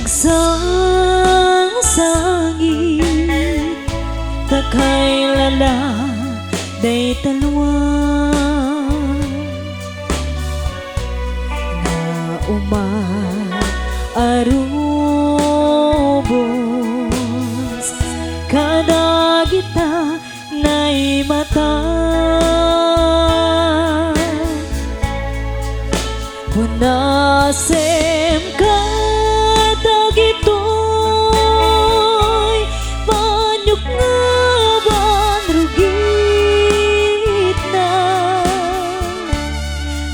Agsang-sangit takailala day talwa na umaarubos kada kita nay mata punasem ka dagitoy panyok nga banrugit na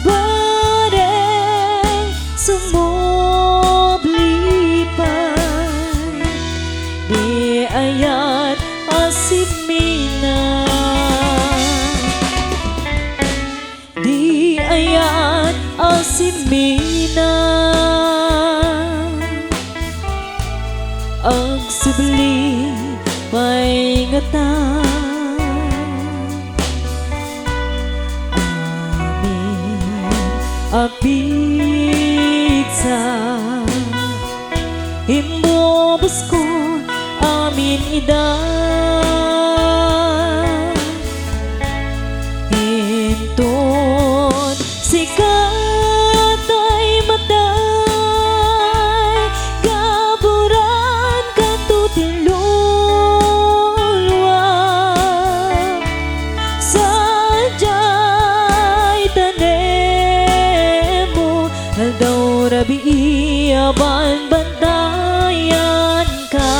bareng sumoblipay di ayat asimina di ayat asimina agsubli may ngata amin apitsa imbobos ko amin ida hinton sikat ay matay kaburan katutilulwa sadyay tanemo aldaw rabi aban bantayan ka.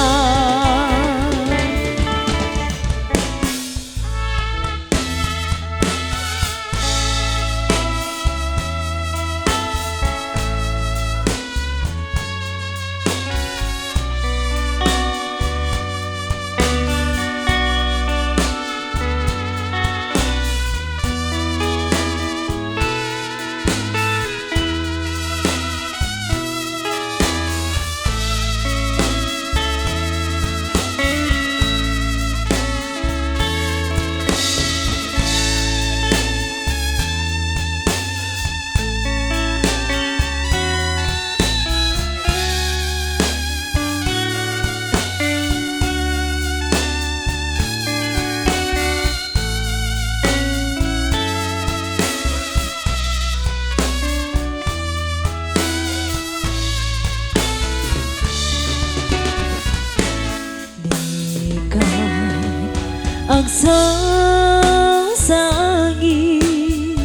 Agsang-sangit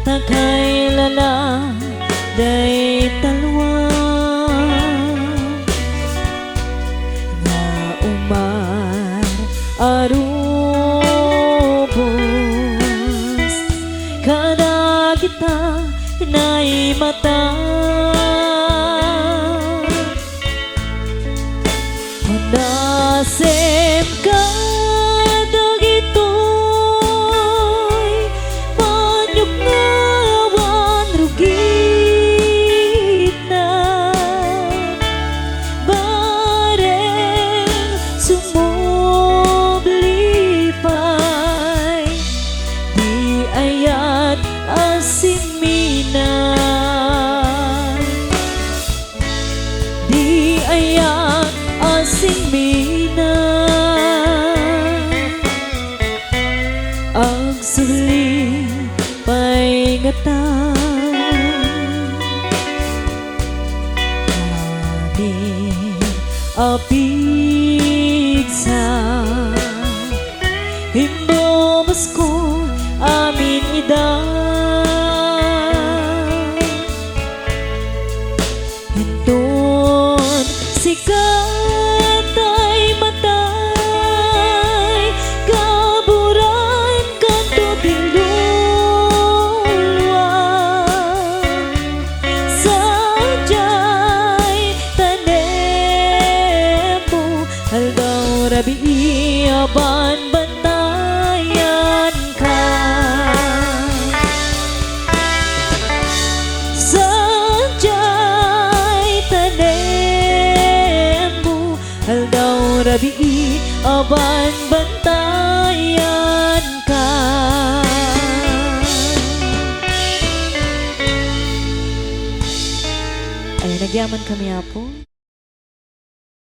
takailala day talwa na umaarubos kada kita nay mata manasem ka asimina di ayat asimina agsuli pay ngata amin apigsa imbobos ko amin ida hinton sikat ay matay kaburan kanto tilulwa sadyay tanemo aldaw rabi aban bantayan ka sadyay tanemo aldaw rabi aban bantayan ka. Ay, nagyaman kami, Apo.